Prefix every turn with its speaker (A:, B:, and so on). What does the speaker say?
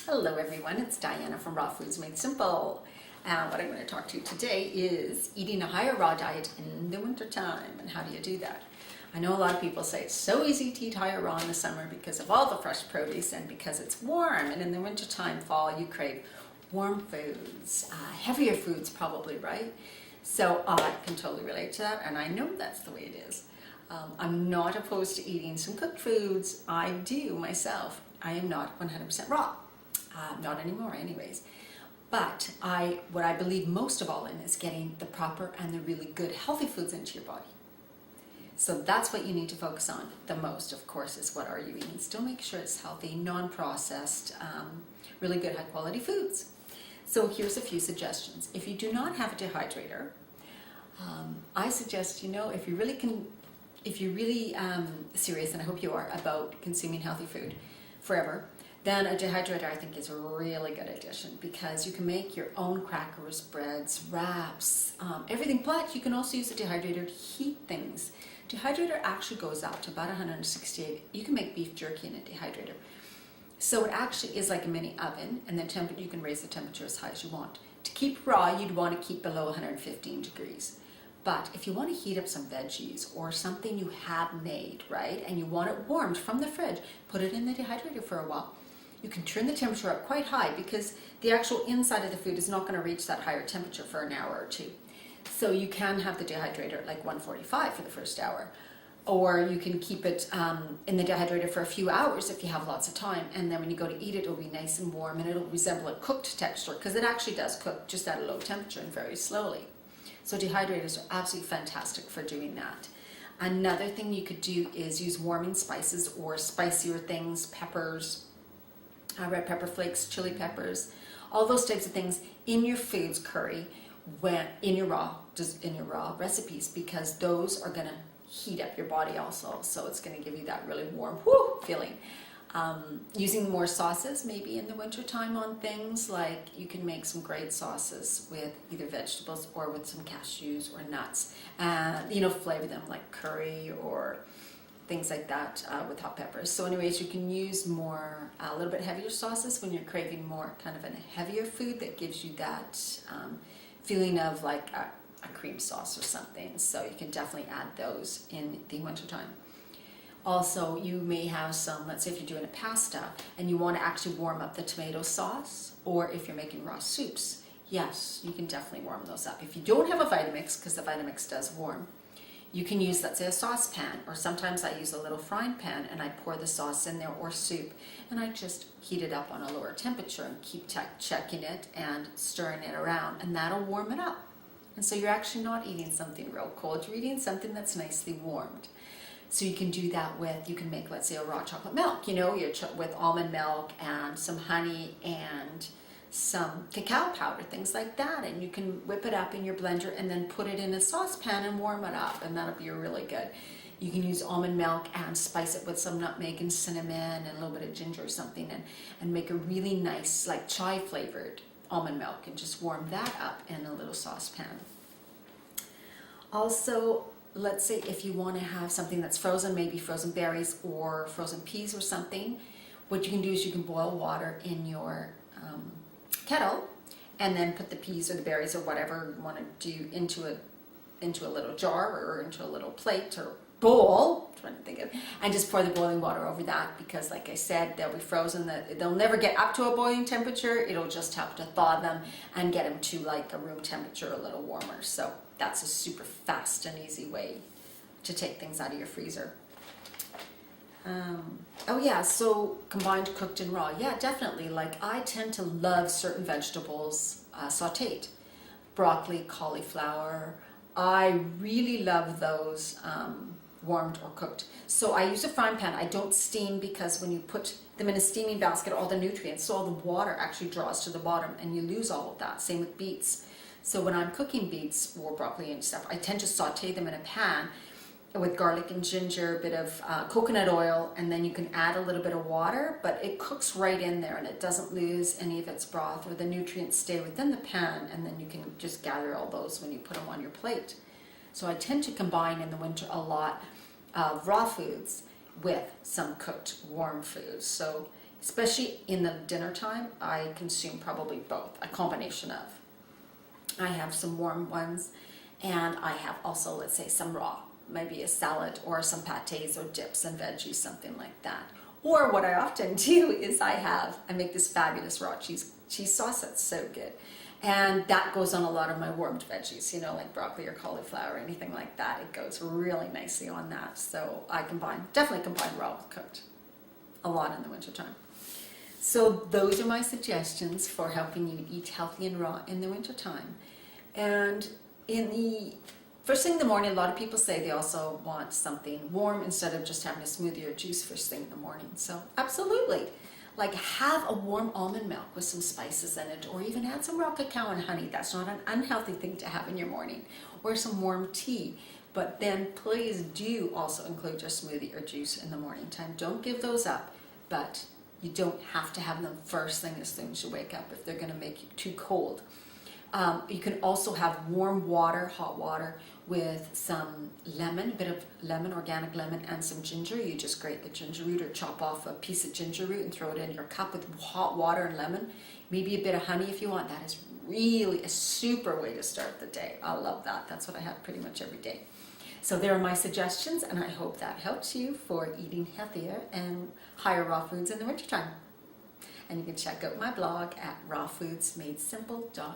A: Hello everyone, it's Diana from Raw Foods Made Simple. And what I'm going to talk to you today is eating a higher raw diet in the winter time and how do you do that. I know a lot of people say it's so easy to eat higher raw in the summer because of all the fresh produce and because it's warm, and in the winter time, fall, you crave warm foods, heavier foods probably, right? So I can totally relate to that, and I know that's the way it is. I'm not opposed to eating some cooked foods. I do myself. I am not 100% raw. Not anymore anyways. But what I believe most of all in is getting the proper and the really good healthy foods into your body. So that's what you need to focus on the most, of course, is what are you eating. Still make sure it's healthy, non-processed, really good high quality foods. So here's a few suggestions. If you do not have a dehydrator, I suggest, if you're really serious, and I hope you are, about consuming healthy food forever, then a dehydrator I think is a really good addition because you can make your own crackers, breads, wraps, everything. But you can also use a dehydrator to heat things. Dehydrator actually goes up to about 168. You can make beef jerky in a dehydrator. So it actually is like a mini oven, and then you can raise the temperature as high as you want. To keep raw, you'd want to keep below 115 degrees. But if you want to heat up some veggies or something you have made, right, and you want it warmed from the fridge, put it in the dehydrator for a while. You can turn the temperature up quite high because the actual inside of the food is not going to reach that higher temperature for an hour or two. So you can have the dehydrator at like 145 for the first hour. Or you can keep it in the dehydrator for a few hours if you have lots of time. And then when you go to eat it, it'll be nice and warm and it'll resemble a cooked texture because it actually does cook just at a low temperature and very slowly. So dehydrators are absolutely fantastic for doing that. Another thing you could do is use warming spices or spicier things, peppers, red pepper flakes, chili peppers, all those types of things in your foods, curry, in your raw recipes, because those are going to heat up your body also. So it's going to give you that really warm feeling. Using more sauces maybe in the winter time on things, like you can make some great sauces with either vegetables or with some cashews or nuts. Flavor them like curry or things like that with hot peppers. So anyways, you can use a little bit heavier sauces when you're craving more kind of a heavier food that gives you that feeling of like a cream sauce or something. So you can definitely add those in the wintertime. Also, you may have some, let's say if you're doing a pasta and you want to actually warm up the tomato sauce, or if you're making raw soups, yes, you can definitely warm those up. If you don't have a Vitamix, because the Vitamix does warm, you can use, let's say, a saucepan, or sometimes I use a little frying pan and I pour the sauce in there or soup, and I just heat it up on a lower temperature and keep checking it and stirring it around, and that'll warm it up. And so you're actually not eating something real cold, you're eating something that's nicely warmed. So you can do that you can make, let's say, a raw chocolate milk, with almond milk and some honey and some cacao powder, things like that, and you can whip it up in your blender and then put it in a saucepan and warm it up, and that'll be really good. You can use almond milk and spice it with some nutmeg and cinnamon and a little bit of ginger or something, and make a really nice, like chai flavored almond milk, and just warm that up in a little saucepan. Also, let's say if you want to have something that's frozen, maybe frozen berries or frozen peas or something, what you can do is you can boil water in your kettle, and then put the peas or the berries or whatever you want to do into a little jar or into a little plate or bowl, I'm trying to think of, and just pour the boiling water over that, because like I said, they'll be frozen, they'll never get up to a boiling temperature, it'll just help to thaw them and get them to like a room temperature, a little warmer. So that's a super fast and easy way to take things out of your freezer. So combined cooked and raw, yeah, definitely. Like I tend to love certain vegetables sauteed. Broccoli, cauliflower, I really love those warmed or cooked. So I use a frying pan. I don't steam, because when you put them in a steaming basket, all the nutrients, so all the water actually draws to the bottom and you lose all of that. Same with beets. So when I'm cooking beets or broccoli and stuff, I tend to saute them in a pan with garlic and ginger, a bit of coconut oil, and then you can add a little bit of water, but it cooks right in there and it doesn't lose any of its broth, or the nutrients stay within the pan, and then you can just gather all those when you put them on your plate. So I tend to combine in the winter a lot of raw foods with some cooked warm foods. So especially in the dinner time, I consume probably both, a combination of. I have some warm ones, and I have also, let's say, some raw, maybe a salad or some pâtés or dips and veggies, something like that. Or what I often do is I make this fabulous raw cheese sauce that's so good. And that goes on a lot of my warmed veggies, you know, like broccoli or cauliflower or anything like that. It goes really nicely on that. So I definitely combine raw with cooked a lot in the wintertime. So those are my suggestions for helping you eat healthy and raw in the wintertime. And first thing in the morning, a lot of people say they also want something warm instead of just having a smoothie or juice first thing in the morning. So absolutely. Like, have a warm almond milk with some spices in it, or even add some raw cacao and honey. That's not an unhealthy thing to have in your morning. Or some warm tea. But then please do also include your smoothie or juice in the morning time. Don't give those up, but you don't have to have them first thing as soon as you wake up if they're going to make you too cold. You can also have warm water, hot water, with some lemon, a bit of lemon, organic lemon, and some ginger. You just grate the ginger root or chop off a piece of ginger root and throw it in your cup with hot water and lemon. Maybe a bit of honey if you want. That is really a super way to start the day. I love that. That's what I have pretty much every day. So there are my suggestions, and I hope that helps you for eating healthier and higher raw foods in the wintertime. And you can check out my blog at rawfoodsmadesimple.com.